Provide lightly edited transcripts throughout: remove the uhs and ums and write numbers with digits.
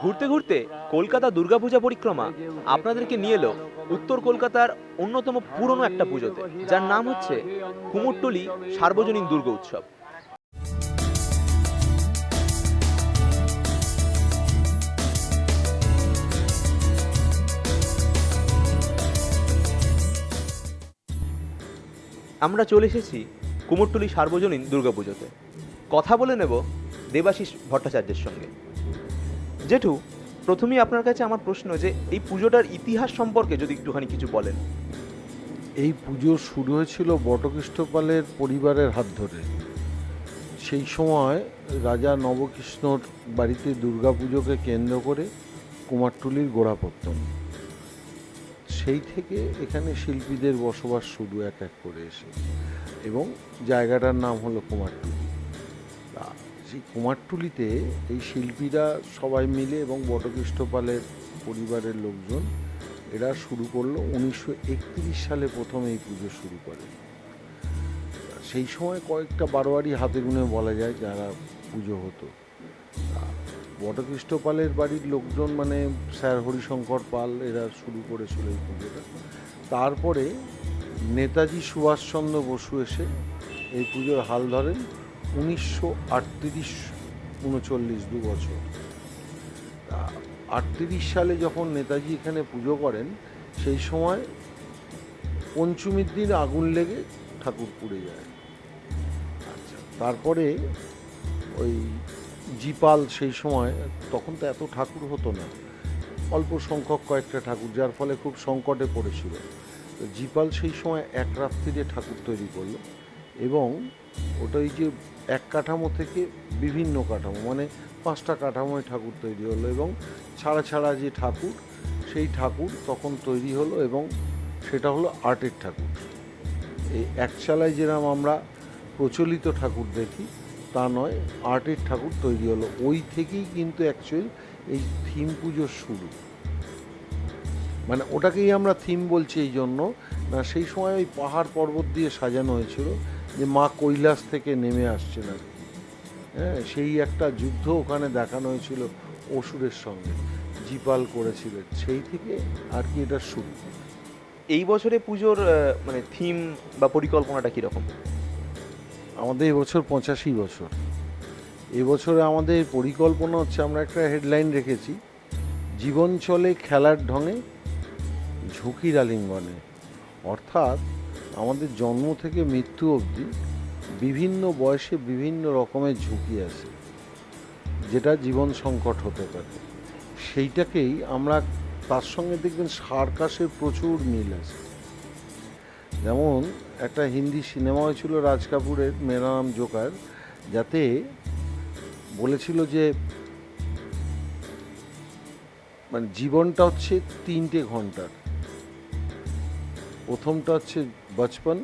ঘুরতে ঘুরতে কলকাতা দুর্গাপূজা পরিক্রমা আপনাদেরকে নিয়ে এলো উত্তর কলকাতার অন্যতম পুরনো একটা পুজোতে, যার নাম হচ্ছে কুমোরটুলি সার্বজনীন দুর্গা উৎসব। আমরা চলে এসেছি কুমোরটুলি সার্বজনীন দুর্গাপুজোতে। কথা বলে নেব দেবাশিস ভট্টাচার্যের সঙ্গে। জেঠু, প্রথমেই আপনার কাছে আমার প্রশ্ন যে এই পুজোটার ইতিহাস সম্পর্কে যদি একটুখানি কিছু বলেন। এই পুজো শুরু হয়েছিল বটকৃষ্ণপালের পরিবারের হাত ধরে। সেই সময় রাজা নবকৃষ্ণর বাড়িতে দুর্গাপুজোকে কেন্দ্র করে কুমারটুলির গোড়াপত্তন। সেই থেকে এখানে শিল্পীদের বসবাস শুরু এক এক করে এসে, এবং জায়গাটার নাম হলো কুমারটুলি। সেই কুমারটুলিতে এই শিল্পীরা সবাই মিলে এবং বটকৃষ্ণপালের পরিবারের লোকজন এরা শুরু করলো। 1931 সালে প্রথম এই পুজো শুরু করে। সেই সময় কয়েকটা বারোয়ারি হাতে গুনে বলা যায় যারা পুজো হতো। বটকৃষ্ণপালের বাড়ির লোকজন মানে স্যার হরিশঙ্কর পাল এরা শুরু করেছিল এই পুজোটা। তারপরে নেতাজি সুভাষচন্দ্র বসু এসে এই পুজোর হাল ধরেন 1938-39, 2 বছর। 38 সালে যখন নেতাজি এখানে পুজো করেন, সেই সময় পঞ্চমীর দিন আগুন লেগে ঠাকুর পুড়ে যায়। আচ্ছা, তারপরে ওই জিপাল, সেই সময় তখন তো এত ঠাকুর হতো না, অল্প সংখ্যক কয়েকটা ঠাকুর, যার ফলে খুব সংকটে পড়েছিল। তো জিপাল সেই সময় এক রাত্রিতে ঠাকুর তৈরি করলো, এবং ওটাই যে এক কাঠামো থেকে বিভিন্ন কাঠামো, মানে 5টা কাঠামোয় ঠাকুর তৈরি হলো, এবং ছাড়া ছাড়া যে ঠাকুর, সেই ঠাকুর তখন তৈরি হলো, এবং সেটা হলো আর্টের ঠাকুর। এই একচালায় যেরকম আমরা প্রচলিত ঠাকুর দেখি তা নয়, আর্টের ঠাকুর তৈরি হলো। ওই থেকেই কিন্তু অ্যাকচুয়ালি এই থিম পুজোর শুরু। মানে ওটাকেই আমরা থিম বলছি এই জন্য না, সেই সময় ওই পাহাড় পর্বত দিয়ে সাজানো হয়েছিল যে মা কৈলাস থেকে নেমে আসছেন আর কি। হ্যাঁ, সেই একটা যুদ্ধ ওখানে দেখানো হয়েছিল অসুরের সঙ্গে, জিপাল করেছিলেন, সেই থেকে আর কি এটা শুরু। এই বছরে পুজোর মানে থিম বা পরিকল্পনাটা কীরকম? আমাদের এবছর 85 বছর। এবছরে আমাদের পরিকল্পনা হচ্ছে, আমরা একটা হেডলাইন রেখেছি, জীবন চলে খেলার ঢঙে ঝুঁকির আলিঙ্গনে। অর্থাৎ আমাদের জন্ম থেকে মৃত্যু অবধি বিভিন্ন বয়সে বিভিন্ন রকমের ঝুঁকি আছে, যেটা জীবন সংকট হতে পারে। সেইটাকেই আমরা, তার সঙ্গে দেখবেন সার্কাসের প্রচুর মিল আছে। যেমন একটা হিন্দি সিনেমা হয়েছিল রাজ কাপুরের, মেরা নাম জোকার, যাতে বলেছিল যে মানে জীবনটা হচ্ছে 3টে ঘন্টার। প্রথমটা হচ্ছে বচপন,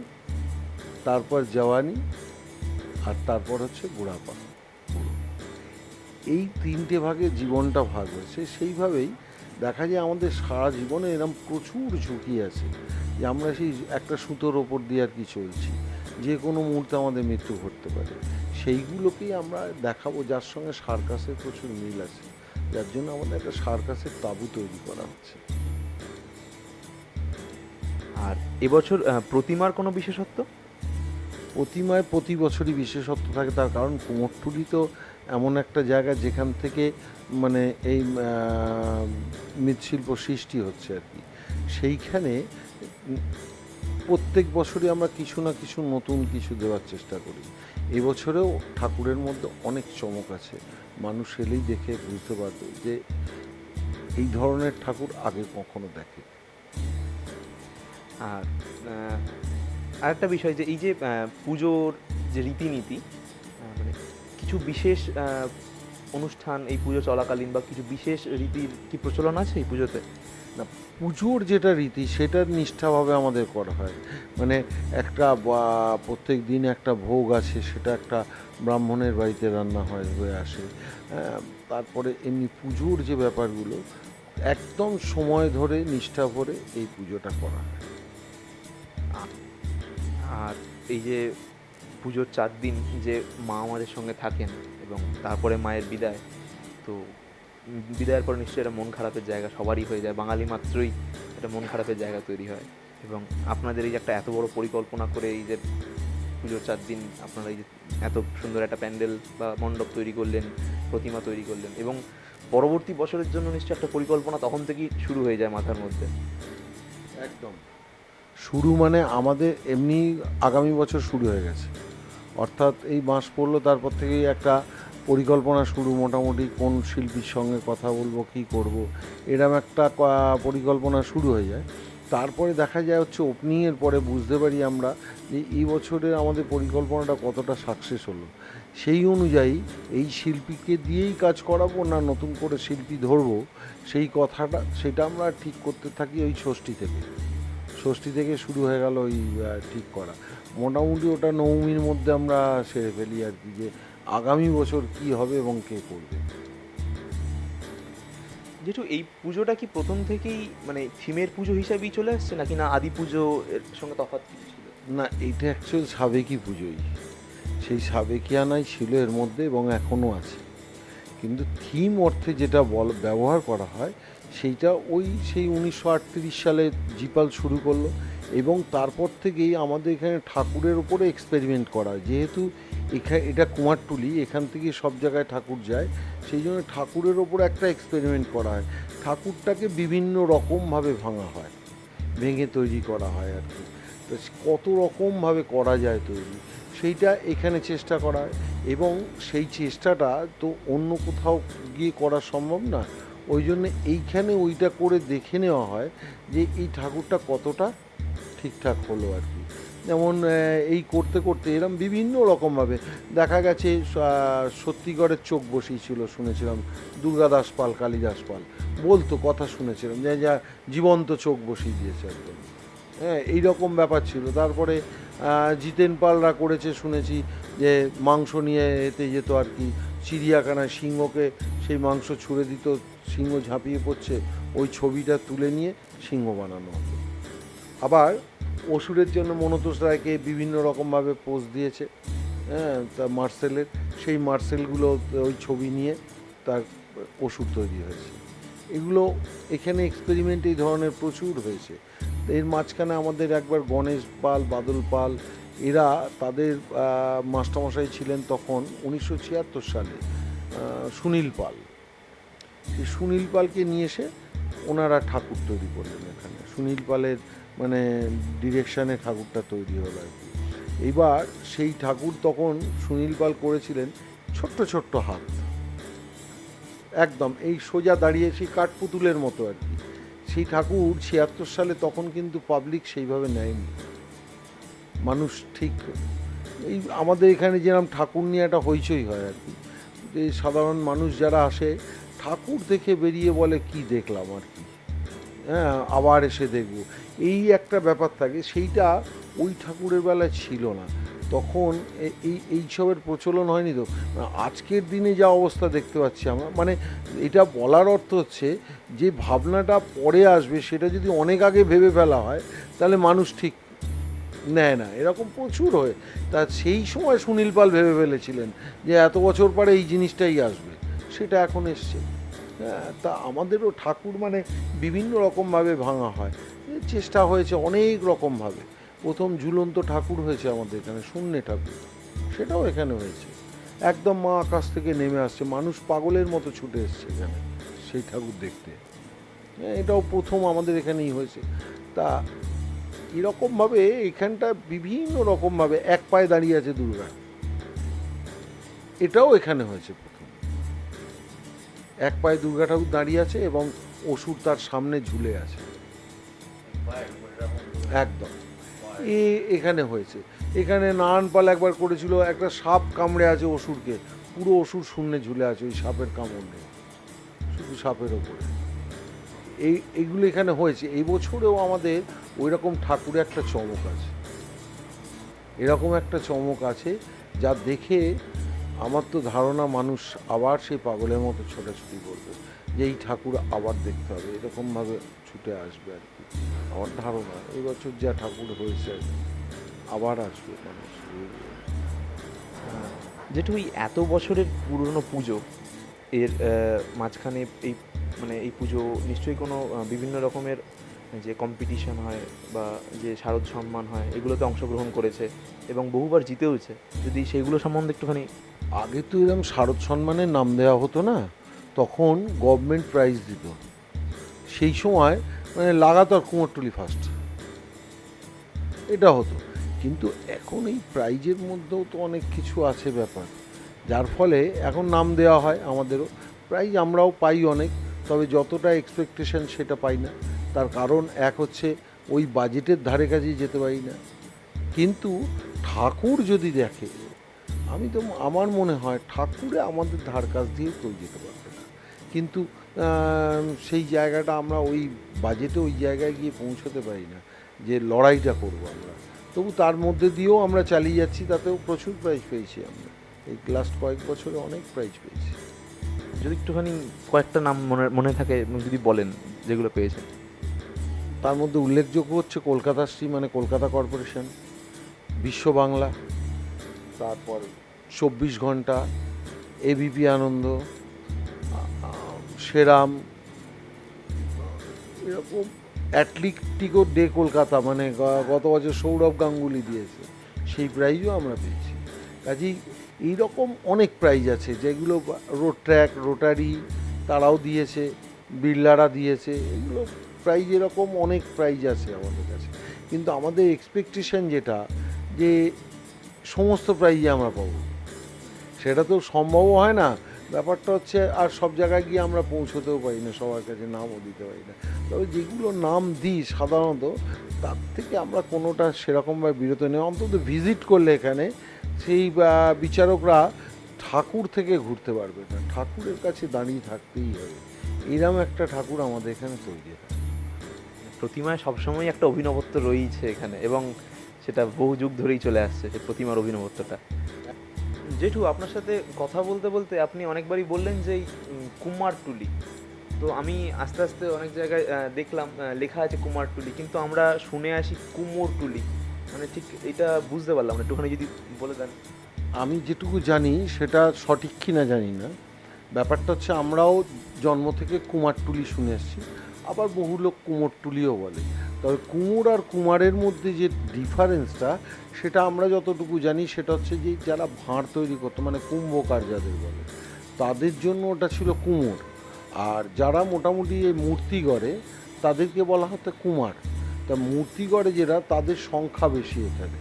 তারপর জওয়ানি, আর তারপর হচ্ছে বুড়াপা। এই 3টে ভাগে জীবনটা ভাগ হয়েছে। সেইভাবেই দেখা যায় আমাদের সারা জীবনে এরকম প্রচুর ঝুঁকি আছে, যে আমরা সেই একটা সুতোর ওপর দিয়ে আর কি চলছি, যে কোনো মুহূর্তে আমাদের মৃত্যু ঘটতে পারে। সেইগুলোকেই আমরা দেখাবো, যার সঙ্গে সার্কাসের প্রচুর মিল আছে, যার জন্য আমাদের একটা সার্কাসের তাঁবু তৈরি করা হচ্ছে। আর এবছর প্রতিমার কোনো বিশেষত্ব? প্রতিমায় প্রতি বছরই বিশেষত্ব থাকে, তার কারণ কুমোরটুলি তো এমন একটা জায়গা যেখান থেকে মানে এই মৃৎশিল্প সৃষ্টি হচ্ছে আর কি। সেইখানে প্রত্যেক বছরই আমরা কিছু না কিছু নতুন কিছু দেওয়ার চেষ্টা করি। এবছরেও ঠাকুরের মধ্যে অনেক চমক আছে, মানুষ এলেই দেখে বুঝতে পারবে যে এই ধরনের ঠাকুর আগে কখনো দেখে। আর আরেকটা বিষয়, যে এই যে পুজোর যে রীতিনীতি, মানে কিছু বিশেষ অনুষ্ঠান এই পুজো চলাকালীন বা কিছু বিশেষ রীতির কি প্রচলন আছে এই পুজোতে? না, পুজোর যেটা রীতি সেটার নিষ্ঠাভাবে আমাদের করা হয়। মানে একটা প্রত্যেক দিন একটা ভোগ আছে, সেটা একটা ব্রাহ্মণের বাড়িতে রান্না হয়ে আসে। তারপরে এমনি পুজোর যে ব্যাপারগুলো একদম সময় ধরে নিষ্ঠা ভরে এই পুজোটা করা হয়। আর এই যে পুজোর 4 দিন যে মা আমাদের সঙ্গে থাকেন এবং তারপরে মায়ের বিদায়, তো তো বিদায়ের পর নিশ্চয়ই এটা মন খারাপের জায়গা সবারই হয়ে যায়, বাঙালি মাত্রই এটা মন খারাপের জায়গা তৈরি হয়। এবং আপনাদের এই যে একটা এত বড় পরিকল্পনা করে এই যে পুজোর 4 দিন আপনারা এই যে এত সুন্দর একটা প্যান্ডেল বা মণ্ডপ তৈরি করলেন, প্রতিমা তৈরি করলেন, এবং পরবর্তী বছরের জন্য নিশ্চয়ই একটা পরিকল্পনা তখন থেকেই শুরু হয়ে যায় মাথার মধ্যে। একদম শুরু মানে আমাদের এমনি আগামী বছর শুরু হয়ে গেছে, অর্থাৎ এই মাস পড়লো তারপর থেকেই একটা পরিকল্পনা শুরু, মোটামুটি কোন শিল্পীর সঙ্গে কথা বলবো, কী করব, এরম একটা পরিকল্পনা শুরু হয়ে যায়। তারপরে দেখা যায় হচ্ছে ওপেনিংয়ের পরে বুঝতে পারি আমরা যে এই বছরের আমাদের পরিকল্পনাটা কতটা সাকসেস হলো। সেই অনুযায়ী এই শিল্পীকে দিয়েই কাজ করাবো না নতুন করে শিল্পী ধরবো, সেই কথাটা সেটা আমরা ঠিক করতে থাকি ওই ষষ্ঠী থেকে শুরু হয়ে গেল ওই ঠিক করা। মোটামুটি ওটা নবমীর মধ্যে আমরা সেরে ফেলি আর কি, যে আগামী বছর কি হবে এবং কে করবে। যেহেতু এই পুজোটা কি প্রথম থেকেই মানে থিমের পুজো হিসাবেই চলে আসছে, নাকি না আদি পুজো এর সঙ্গে তফাৎ কিছু ছিল? না, এইটা অ্যাকচুয়াল সাবেকি পুজোই, সেই সাবেকিয়ানাই ছিল এর মধ্যে এবং এখনও আছে। কিন্তু থিম অর্থে যেটা ব্যবহার করা হয় সেইটা সেই 1938 সালে জিপাল শুরু করলো, এবং তারপর থেকেই আমাদের এখানে ঠাকুরের ওপরে এক্সপেরিমেন্ট করা হয়। যেহেতু এটা কুমারটুলি, এখান থেকে সব জায়গায় ঠাকুর যায়, সেই জন্য ঠাকুরের ওপরে একটা এক্সপেরিমেন্ট করা হয়। ঠাকুরটাকে বিভিন্ন রকমভাবে ভাঙা হয়, ভেঙে তৈরি করা হয় আর কি। তো কত রকমভাবে করা যায় তৈরি, সেইটা এখানে চেষ্টা করা হয়। এবং সেই চেষ্টাটা তো অন্য কোথাও গিয়ে করা সম্ভব না, ওই জন্য এইখানে ওইটা করে দেখে নেওয়া হয় যে এই ঠাকুরটা কতটা ঠিকঠাক হলো আর কি। যেমন এই করতে করতে এরম বিভিন্ন রকমভাবে দেখা গেছে সত্যিগড়ের চোখ বসিয়েছিল, শুনেছিলাম দুর্গাদাস পাল, কালিদাস পাল বলতো, কথা শুনেছিলাম যে যা জীবন্ত চোখ বসিয়ে দিয়েছে একদম। হ্যাঁ, এইরকম ব্যাপার ছিল। তারপরে জিতেন পালরা করেছে শুনেছি, যে মাংস নিয়ে এতে যেত আর কি, চিড়িয়াখানায় সিংহকে সেই মাংস ছুঁড়ে দিত, সিংহ ঝাঁপিয়ে পড়ছে, ওই ছবিটা তুলে নিয়ে সিংহ বানানো হতো। আবার অসুরের জন্য মনতোষ রায়কে বিভিন্ন রকমভাবে পোজ দিয়েছে, হ্যাঁ, তা মার্সেলের সেই মার্সেলগুলো ওই ছবি নিয়ে তার অসুর তৈরি হয়েছে। এগুলো এখানে এক্সপেরিমেন্ট এই ধরনের প্রচুর হয়েছে। এর মাঝখানে আমাদের একবার গণেশ পাল, বাদল পাল, এরা তাদের মাস্টারমশাই ছিলেন তখন 1976 সালে সুনীল পাল। সেই সুনীল পালকে নিয়ে এসে ওনারা ঠাকুর তৈরি করলেন এখানে, সুনীল পালের মানে ডিরেকশানে ঠাকুরটা তৈরি হলো আর কি। এইবার সেই ঠাকুর তখন সুনীল পাল করেছিলেন ছোট্ট ছোট্ট হাত, একদম এই সোজা দাঁড়িয়ে সেই কাঠপুতুলের মতো আর কি। সেই ঠাকুর 76 সালে তখন কিন্তু পাবলিক সেইভাবে নেয়নি, মানুষ ঠিক এই আমাদের এখানে যেরকম ঠাকুর নিয়ে একটা হইচই হয় আর কি, যে সাধারণ মানুষ যারা আসে ঠাকুর দেখে বেরিয়ে বলে কি দেখলাম আর কি, হ্যাঁ আবার এসে দেখব, এই একটা ব্যাপার থাকে। সেইটা ওই ঠাকুরের বেলায় ছিল না তখন, এইসবের প্রচলন হয়নি। তো আজকের দিনে যা অবস্থা দেখতে পাচ্ছি আমরা, মানে এটা বলার অর্থ হচ্ছে যে ভাবনাটা পরে আসবে সেটা যদি অনেক আগে ভেবে ফেলা হয় তাহলে মানুষ ঠিক নেয় না, এরকম প্রচুর হয়। তা সেই সময় সুনীল পাল ভেবে ফেলেছিলেন যে এত বছর পরে এই জিনিসটাই আসবে, সেটা এখন এসছে। হ্যাঁ, তা আমাদেরও ঠাকুর মানে বিভিন্ন রকমভাবে ভাঙা হয়, চেষ্টা হয়েছে অনেক রকমভাবে। প্রথম ঝুলন্ত ঠাকুর হয়েছে আমাদের এখানে, শূন্যে ঠাকুর, সেটাও এখানে হয়েছে। একদম মা আকাশ থেকে নেমে আসছে, মানুষ পাগলের মতো ছুটে এসছে এখানে সেই ঠাকুর দেখতে। এটাও প্রথম আমাদের এখানেই হয়েছে। তা এরকমভাবে এখানটা বিভিন্ন রকমভাবে এক পায়ে দাঁড়িয়ে আছে দুর্গা, এটাও এখানে হয়েছে প্রথম। এক পায়ে দুর্গা ঠাকুর দাঁড়িয়ে আছে এবং অসুর তার সামনে ঝুলে আছে একদম, এখানে হয়েছে। এখানে নারায়ণ পাল একবার করেছিল, একটা সাপ কামড়ে আছে অসুরকে, পুরো অসুর শূন্যে ঝুলে আছে ওই সাপের কামড় নেই, শুধু সাপের ওপরে। এইগুলো এখানে হয়েছে। এই বছরেও আমাদের ওই রকম ঠাকুরে একটা চমক আছে, এরকম একটা চমক আছে যা দেখে আমার তো ধারণা মানুষ আবার সেই পাগলের মতো ছোটাছুটি করবে, যে এই ঠাকুর আবার দেখতে হবে, এরকমভাবে ছুটে আসবে আর কি। আমার ধারণা এই বছর যা ঠাকুর হয়েছে আবার আসবে মানুষ। যেটু এত বছরের পুরনো পুজো, এর মাঝখানে এই মানে এই পুজো নিশ্চয়ই কোনো বিভিন্ন রকমের যে কম্পিটিশন হয় বা যে শারদ সম্মান হয় এগুলোতে অংশগ্রহণ করেছে এবং বহুবার জিতেওছে। যদি সেইগুলো সম্বন্ধে একটুখানি। আগে তো এরকম শারদ সম্মানের নাম দেওয়া হতো না, তখন গভর্নমেন্ট প্রাইজ দিত। সেই সময় মানে লাগাতার কুমোরটুলি ফার্স্ট, এটা হতো। কিন্তু এখন এই প্রাইজের মধ্যেও তো অনেক কিছু আছে ব্যাপার, যার ফলে এখন নাম দেওয়া হয় আমাদেরও। প্রাইজ আমরাও পাই অনেক, তবে যতটা এক্সপেকটেশন সেটা পাই না। তার কারণ এক হচ্ছে ওই বাজেটের ধারে কাছেই যেতে পারি না। কিন্তু ঠাকুর যদি দেখে, আমি তো আমার মনে হয় ঠাকুরে আমাদের ধার কাছ দিয়ে কেউ যেতে পারবে না। কিন্তু সেই জায়গাটা আমরা ওই বাজেটে ওই জায়গায় গিয়ে পৌঁছতে পারি না যে লড়াইটা করবো আমরা। তবু তার মধ্যে দিয়েও আমরা চালিয়ে যাচ্ছি, তাতেও প্রচুর প্রাইজ পেয়েছি আমরা। এই লাস্ট কয়েক বছরে অনেক প্রাইজ পেয়েছি। যদি একটুখানি কয়েকটা নাম মনে মনে থাকে যদি বলেন যেগুলো পেয়েছেন। তার মধ্যে উল্লেখযোগ্য হচ্ছে কলকাতা শ্রী মানে কলকাতা কর্পোরেশন, বিশ্ব বাংলা, তারপর 24 ঘন্টা, এবিপি আনন্দ, সেরাম, এরকম অ্যাটলেটিকো ডে কলকাতা মানে গত বছর সৌরভ গাঙ্গুলি দিয়েছে, সেই প্রাইজও আমরা পেয়েছি। কাজেই এইরকম অনেক প্রাইজ আছে যেগুলো রোড ট্র্যাক, রোটারি তারাও দিয়েছে, বিড়লারা দিয়েছে, এগুলো প্রাইজ এরকম অনেক প্রাইজ আছে আমাদের কাছে। কিন্তু আমাদের এক্সপেকটেশন যেটা যে সমস্ত প্রাইজে আমরা পাবো, সেটা তো সম্ভবও হয় না। ব্যাপারটা হচ্ছে আর সব জায়গায় গিয়ে আমরা পৌঁছতেও পারি না, সবার কাছে নামও দিতে পারি না। তবে যেগুলো নাম দিই সাধারণত তার থেকে আমরা কোনোটা সেরকমভাবে বিরত নেই। অন্তত ভিজিট করলে এখানে সেই বিচারকরা ঠাকুর থেকে ঘুরতে পারবে না, ঠাকুরের কাছে দাঁড়িয়ে থাকতেই হবে। এরকম একটা ঠাকুর আমাদের এখানে তৈরি হয়। প্রতিমায় সবসময় একটা অভিনবত্ব রয়েছে এখানে এবং সেটা বহু যুগ ধরেই চলে আসছে সেই প্রতিমার অভিনবত্বটা। জেঠু, আপনার সাথে কথা বলতে বলতে আপনি অনেকবারই বললেন যে এই কুমারটুলি। তো আমি আস্তে আস্তে অনেক জায়গায় দেখলাম লেখা আছে কুমারটুলি, কিন্তু আমরা শুনে আসি কুমোরটুলি। মানে ঠিক এটা বুঝতে পারলাম না, একটুখানি যদি বলে দেন। আমি যেটুকু জানি সেটা সঠিক কি না জানি না। ব্যাপারটা হচ্ছে আমরাও জন্ম থেকে কুমারটুলি শুনে এসেছি, আবার বহু লোক কুমোরটুলিও বলে। তবে কুমোর আর কুমারের মধ্যে যে ডিফারেন্সটা সেটা আমরা যতটুকু জানি সেটা হচ্ছে যে যারা ভাঁড় তৈরি করতো মানে কুম্ভকার যাদের বলে, তাদের জন্য ওটা ছিল কুমোর। আর যারা মোটামুটি এই মূর্তি গড়ে তাদেরকে বলা হতো কুমার। তা মূর্তি গড়ে যারা তাদের সংখ্যা বেশি এখানে,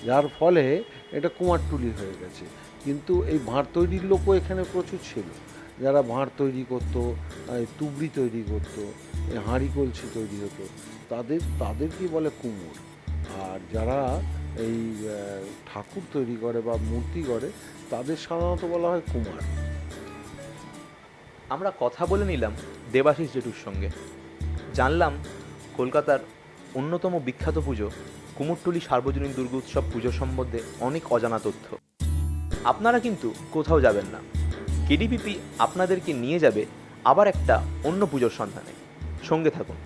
যার ফলে এটা কুমারটুলি হয়ে গেছে। কিন্তু এই ভাঁড় তৈরির লোকও এখানে প্রচুর ছিল, যারা ভাঁড় তৈরি করতো, তুবড়ি তৈরি করতো, হাঁড়ি কলসি তৈরি হতো, তাদেরকে বলে কুমোর। আর যারা এই ঠাকুর তৈরি করে বা মূর্তি করে তাদের সাধারণত বলা হয় কুমার। আমরা কথা বলে নিলাম দেবাশিস জেঠুর সঙ্গে, জানলাম কলকাতার অন্যতম বিখ্যাত পুজো কুমোরটুলি সার্বজনীন দুর্গোৎসব পুজো সম্বন্ধে অনেক অজানা তথ্য। আপনারা কিন্তু কোথাও যাবেন না, কেডিপিপি আপনাদেরকে নিয়ে যাবে আবার একটা অন্য পুজোর সন্ধানে। সঙ্গে থাকুন।